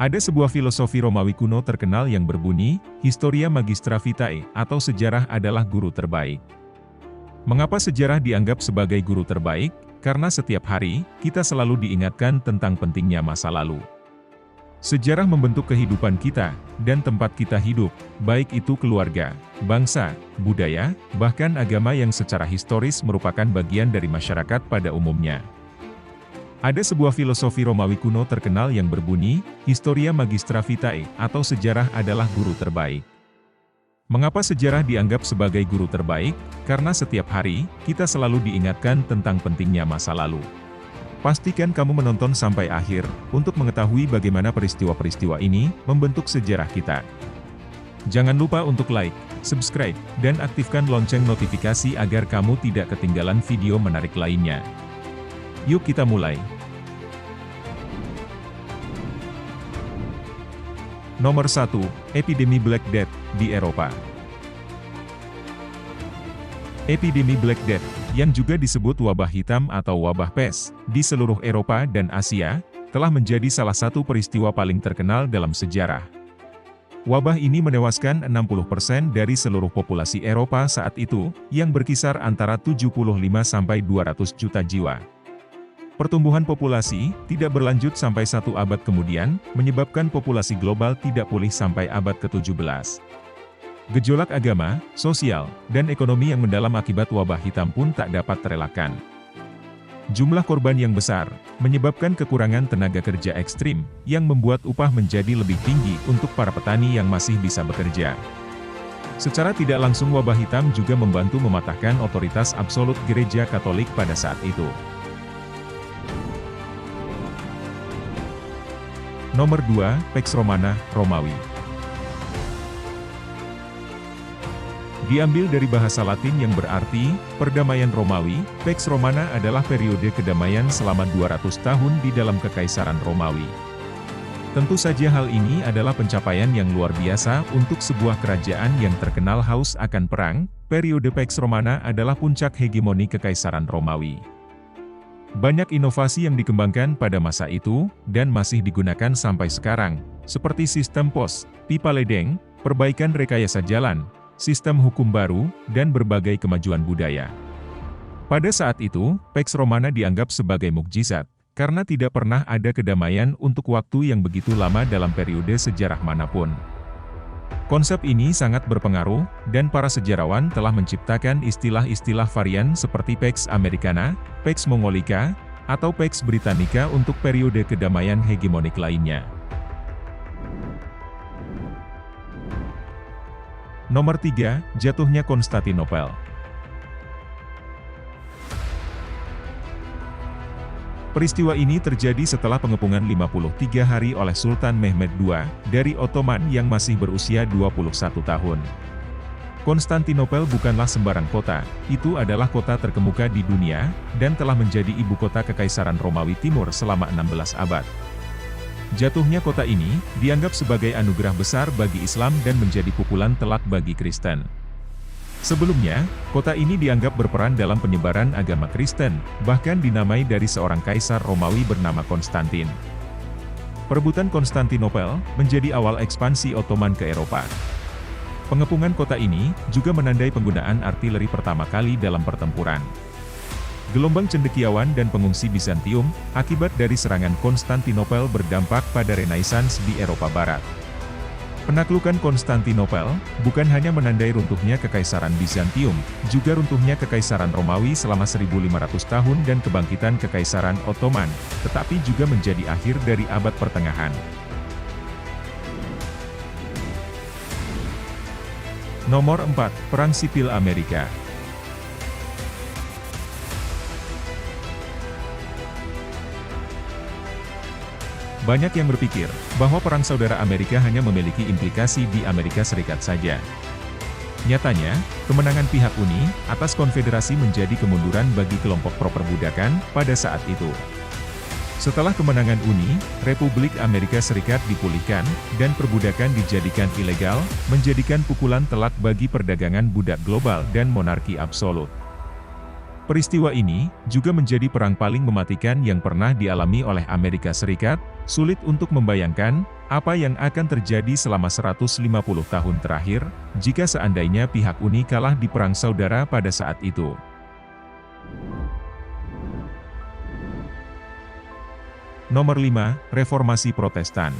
Ada sebuah filosofi Romawi kuno terkenal yang berbunyi, Historia Magistra Vitae, atau sejarah adalah guru terbaik. Mengapa sejarah dianggap sebagai guru terbaik? Karena setiap hari, kita selalu diingatkan tentang pentingnya masa lalu. Sejarah membentuk kehidupan kita, dan tempat kita hidup, baik itu keluarga, bangsa, budaya, bahkan agama yang secara historis merupakan bagian dari masyarakat pada umumnya. Ada sebuah filosofi Romawi kuno terkenal yang berbunyi, Historia Magistra Vitae, atau sejarah adalah guru terbaik. Mengapa sejarah dianggap sebagai guru terbaik? Karena setiap hari, kita selalu diingatkan tentang pentingnya masa lalu. Pastikan kamu menonton sampai akhir, untuk mengetahui bagaimana peristiwa-peristiwa ini membentuk sejarah kita. Jangan lupa untuk like, subscribe, dan aktifkan lonceng notifikasi agar kamu tidak ketinggalan video menarik lainnya. Yuk kita mulai. Nomor 1, Epidemi Black Death, di Eropa. Epidemi Black Death, yang juga disebut wabah hitam atau wabah pes, di seluruh Eropa dan Asia, telah menjadi salah satu peristiwa paling terkenal dalam sejarah. Wabah ini menewaskan 60% dari seluruh populasi Eropa saat itu, yang berkisar antara 75-200 juta jiwa. Pertumbuhan populasi tidak berlanjut sampai 1 abad kemudian, menyebabkan populasi global tidak pulih sampai abad ke-17. Gejolak agama, sosial, dan ekonomi yang mendalam akibat wabah hitam pun tak dapat terelakkan. Jumlah korban yang besar, menyebabkan kekurangan tenaga kerja ekstrim, yang membuat upah menjadi lebih tinggi untuk para petani yang masih bisa bekerja. Secara tidak langsung wabah hitam juga membantu mematahkan otoritas absolut Gereja Katolik pada saat itu. Nomor 2, Pax Romana, Romawi. Diambil dari bahasa Latin yang berarti, perdamaian Romawi, Pax Romana adalah periode kedamaian selama 200 tahun di dalam Kekaisaran Romawi. Tentu saja hal ini adalah pencapaian yang luar biasa untuk sebuah kerajaan yang terkenal haus akan perang. Periode Pax Romana adalah puncak hegemoni Kekaisaran Romawi. Banyak inovasi yang dikembangkan pada masa itu, dan masih digunakan sampai sekarang, seperti sistem pos, pipa ledeng, perbaikan rekayasa jalan, sistem hukum baru, dan berbagai kemajuan budaya. Pada saat itu, Pax Romana dianggap sebagai mukjizat, karena tidak pernah ada kedamaian untuk waktu yang begitu lama dalam periode sejarah manapun. Konsep ini sangat berpengaruh, dan para sejarawan telah menciptakan istilah-istilah varian seperti Pax Americana, Pax Mongolica, atau Pax Britannica untuk periode kedamaian hegemonik lainnya. Nomor 3, jatuhnya Konstantinopel. Peristiwa ini terjadi setelah pengepungan 53 hari oleh Sultan Mehmed II, dari Ottoman yang masih berusia 21 tahun. Konstantinopel bukanlah sembarang kota, itu adalah kota terkemuka di dunia, dan telah menjadi ibu kota Kekaisaran Romawi Timur selama 16 abad. Jatuhnya kota ini, dianggap sebagai anugerah besar bagi Islam dan menjadi pukulan telak bagi Kristen. Sebelumnya, kota ini dianggap berperan dalam penyebaran agama Kristen, bahkan dinamai dari seorang kaisar Romawi bernama Konstantin. Perebutan Konstantinopel menjadi awal ekspansi Ottoman ke Eropa. Pengepungan kota ini juga menandai penggunaan artileri pertama kali dalam pertempuran. Gelombang cendekiawan dan pengungsi Bizantium, akibat dari serangan Konstantinopel berdampak pada Renaissance di Eropa Barat. Penaklukan Konstantinopel bukan hanya menandai runtuhnya Kekaisaran Bizantium, juga runtuhnya Kekaisaran Romawi selama 1500 tahun dan kebangkitan Kekaisaran Ottoman, tetapi juga menjadi akhir dari abad pertengahan. Nomor 4, Perang Sipil Amerika. Banyak yang berpikir bahwa Perang Saudara Amerika hanya memiliki implikasi di Amerika Serikat saja. Nyatanya, kemenangan pihak Uni atas Konfederasi menjadi kemunduran bagi kelompok pro-perbudakan pada saat itu. Setelah kemenangan Uni, Republik Amerika Serikat dipulihkan, dan perbudakan dijadikan ilegal, menjadikan pukulan telak bagi perdagangan budak global dan monarki absolut. Peristiwa ini juga menjadi perang paling mematikan yang pernah dialami oleh Amerika Serikat. Sulit untuk membayangkan apa yang akan terjadi selama 150 tahun terakhir jika seandainya pihak Uni kalah di perang saudara pada saat itu. Nomor 5, Reformasi Protestan.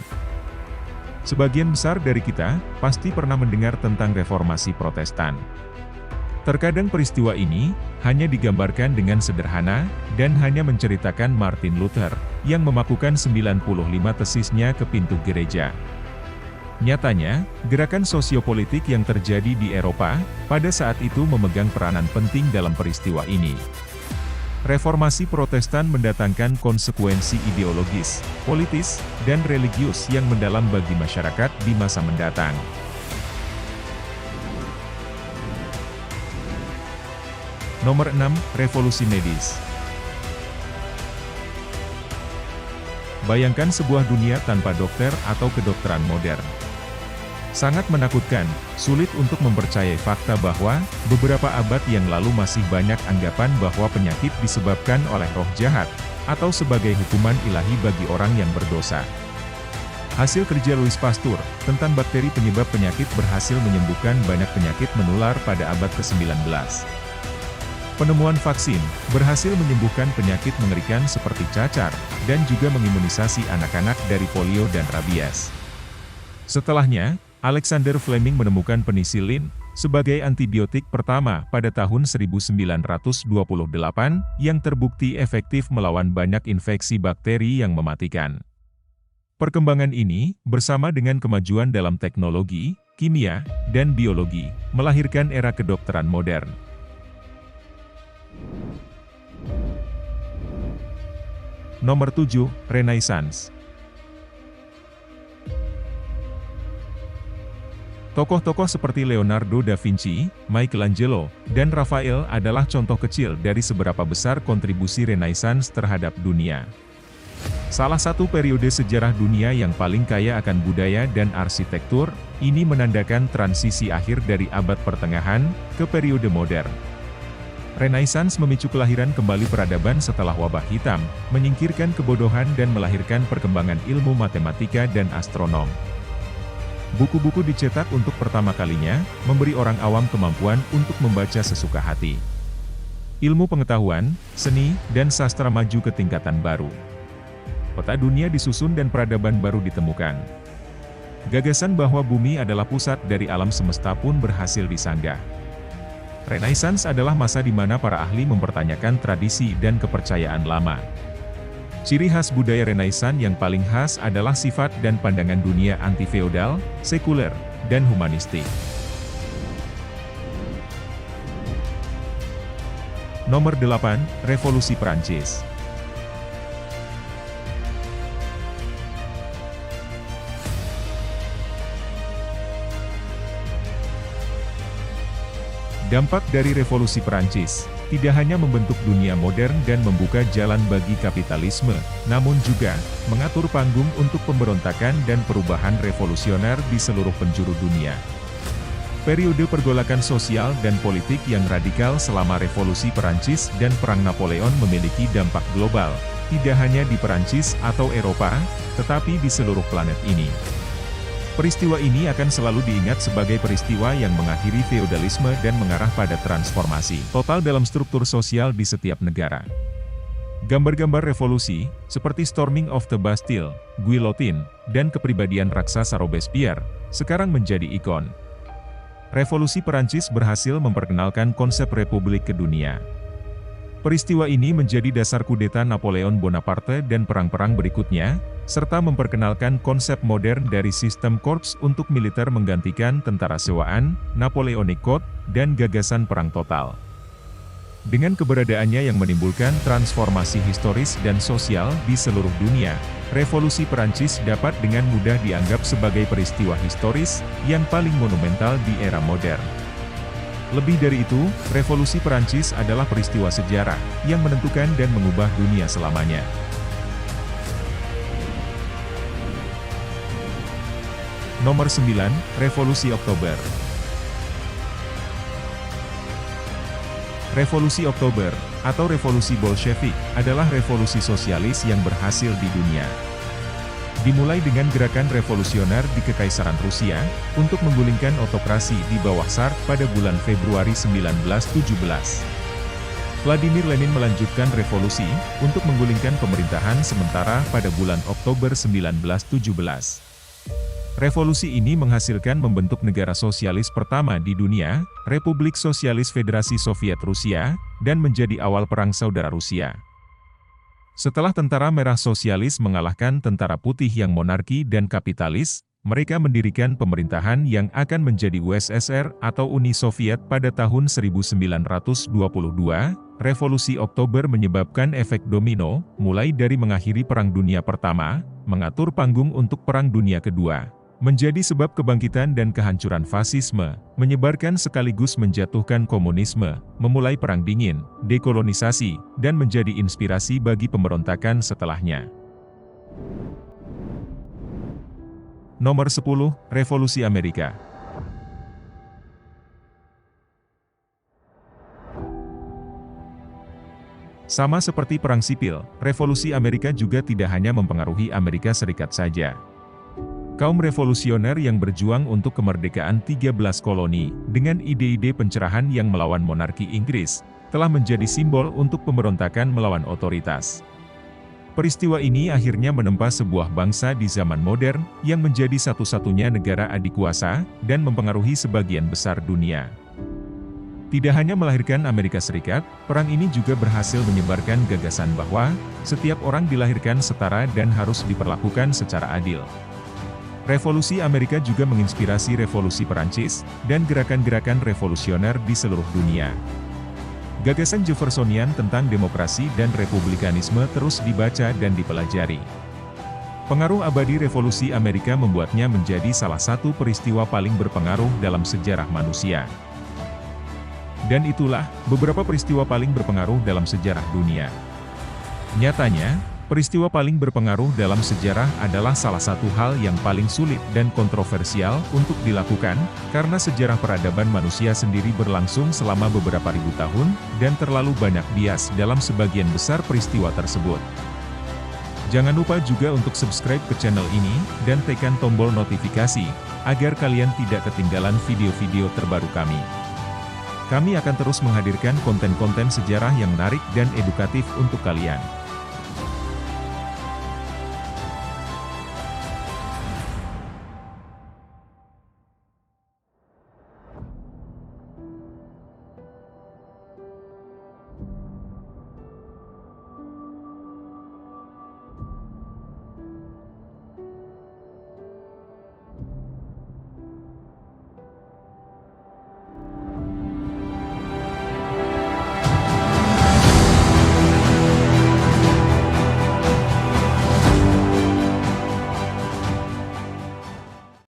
Sebagian besar dari kita pasti pernah mendengar tentang Reformasi Protestan. Terkadang peristiwa ini hanya digambarkan dengan sederhana dan hanya menceritakan Martin Luther yang memakukan 95 tesisnya ke pintu gereja. Nyatanya, gerakan sosiopolitik yang terjadi di Eropa pada saat itu memegang peranan penting dalam peristiwa ini. Reformasi Protestan mendatangkan konsekuensi ideologis, politis, dan religius yang mendalam bagi masyarakat di masa mendatang. Nomor 6, Revolusi Medis. Bayangkan sebuah dunia tanpa dokter atau kedokteran modern. Sangat menakutkan, sulit untuk mempercayai fakta bahwa, beberapa abad yang lalu masih banyak anggapan bahwa penyakit disebabkan oleh roh jahat, atau sebagai hukuman ilahi bagi orang yang berdosa. Hasil kerja Louis Pasteur tentang bakteri penyebab penyakit berhasil menyembuhkan banyak penyakit menular pada abad ke-19. Penemuan vaksin berhasil menyembuhkan penyakit mengerikan seperti cacar, dan juga mengimunisasi anak-anak dari polio dan rabies. Setelahnya, Alexander Fleming menemukan penisilin sebagai antibiotik pertama pada tahun 1928 yang terbukti efektif melawan banyak infeksi bakteri yang mematikan. Perkembangan ini, bersama dengan kemajuan dalam teknologi, kimia, dan biologi, melahirkan era kedokteran modern. Nomor 7, Renaissance. Tokoh-tokoh seperti Leonardo da Vinci, Michelangelo, dan Raphael adalah contoh kecil dari seberapa besar kontribusi Renaissance terhadap dunia. Salah satu periode sejarah dunia yang paling kaya akan budaya dan arsitektur, ini menandakan transisi akhir dari abad pertengahan ke periode modern. Renaissance memicu kelahiran kembali peradaban setelah wabah hitam, menyingkirkan kebodohan dan melahirkan perkembangan ilmu matematika dan astronom. Buku-buku dicetak untuk pertama kalinya, memberi orang awam kemampuan untuk membaca sesuka hati. Ilmu pengetahuan, seni, dan sastra maju ke tingkatan baru. Peta dunia disusun dan peradaban baru ditemukan. Gagasan bahwa bumi adalah pusat dari alam semesta pun berhasil disanggah. Renaissance adalah masa di mana para ahli mempertanyakan tradisi dan kepercayaan lama. Ciri khas budaya Renaissance yang paling khas adalah sifat dan pandangan dunia anti-feodal, sekuler, dan humanistik. Nomor 8, Revolusi Prancis. Dampak dari Revolusi Prancis tidak hanya membentuk dunia modern dan membuka jalan bagi kapitalisme, namun juga mengatur panggung untuk pemberontakan dan perubahan revolusioner di seluruh penjuru dunia. Periode pergolakan sosial dan politik yang radikal selama Revolusi Prancis dan Perang Napoleon memiliki dampak global, tidak hanya di Prancis atau Eropa, tetapi di seluruh planet ini. Peristiwa ini akan selalu diingat sebagai peristiwa yang mengakhiri feodalisme dan mengarah pada transformasi total dalam struktur sosial di setiap negara. Gambar-gambar revolusi, seperti Storming of the Bastille, Guillotine, dan kepribadian raksasa Robespierre, sekarang menjadi ikon. Revolusi Perancis berhasil memperkenalkan konsep republik ke dunia. Peristiwa ini menjadi dasar kudeta Napoleon Bonaparte dan perang-perang berikutnya, serta memperkenalkan konsep modern dari sistem korps untuk militer menggantikan tentara sewaan, Napoleonic Code, dan gagasan perang total. Dengan keberadaannya yang menimbulkan transformasi historis dan sosial di seluruh dunia, Revolusi Perancis dapat dengan mudah dianggap sebagai peristiwa historis yang paling monumental di era modern. Lebih dari itu, Revolusi Perancis adalah peristiwa sejarah yang menentukan dan mengubah dunia selamanya. Nomor 9, Revolusi Oktober. Revolusi Oktober atau revolusi Bolshevik, adalah revolusi sosialis yang berhasil di dunia. Dimulai dengan gerakan revolusioner di Kekaisaran Rusia, untuk menggulingkan otokrasi di bawah Tsar pada bulan Februari 1917. Vladimir Lenin melanjutkan revolusi, untuk menggulingkan pemerintahan sementara pada bulan Oktober 1917. Revolusi ini menghasilkan membentuk negara sosialis pertama di dunia, Republik Sosialis Federasi Soviet Rusia, dan menjadi awal Perang Saudara Rusia. Setelah Tentara Merah Sosialis mengalahkan Tentara Putih yang monarki dan kapitalis, mereka mendirikan pemerintahan yang akan menjadi USSR atau Uni Soviet pada tahun 1922. Revolusi Oktober menyebabkan efek domino, mulai dari mengakhiri Perang Dunia Pertama, mengatur panggung untuk Perang Dunia Kedua, menjadi sebab kebangkitan dan kehancuran fasisme, menyebarkan sekaligus menjatuhkan komunisme, memulai Perang Dingin, dekolonisasi, dan menjadi inspirasi bagi pemberontakan setelahnya. Nomor 10, Revolusi Amerika. Sama seperti Perang Sipil, Revolusi Amerika juga tidak hanya mempengaruhi Amerika Serikat saja. Kaum revolusioner yang berjuang untuk kemerdekaan 13 koloni, dengan ide-ide pencerahan yang melawan monarki Inggris, telah menjadi simbol untuk pemberontakan melawan otoritas. Peristiwa ini akhirnya menempa sebuah bangsa di zaman modern, yang menjadi satu-satunya negara adikuasa, dan mempengaruhi sebagian besar dunia. Tidak hanya melahirkan Amerika Serikat, perang ini juga berhasil menyebarkan gagasan bahwa, setiap orang dilahirkan setara dan harus diperlakukan secara adil. Revolusi Amerika juga menginspirasi revolusi Perancis, dan gerakan-gerakan revolusioner di seluruh dunia. Gagasan Jeffersonian tentang demokrasi dan republikanisme terus dibaca dan dipelajari. Pengaruh abadi revolusi Amerika membuatnya menjadi salah satu peristiwa paling berpengaruh dalam sejarah manusia. Dan itulah, beberapa peristiwa paling berpengaruh dalam sejarah dunia. Nyatanya, peristiwa paling berpengaruh dalam sejarah adalah salah satu hal yang paling sulit dan kontroversial untuk dilakukan, karena sejarah peradaban manusia sendiri berlangsung selama beberapa ribu tahun, dan terlalu banyak bias dalam sebagian besar peristiwa tersebut. Jangan lupa juga untuk subscribe ke channel ini, dan tekan tombol notifikasi, agar kalian tidak ketinggalan video-video terbaru kami. Kami akan terus menghadirkan konten-konten sejarah yang menarik dan edukatif untuk kalian.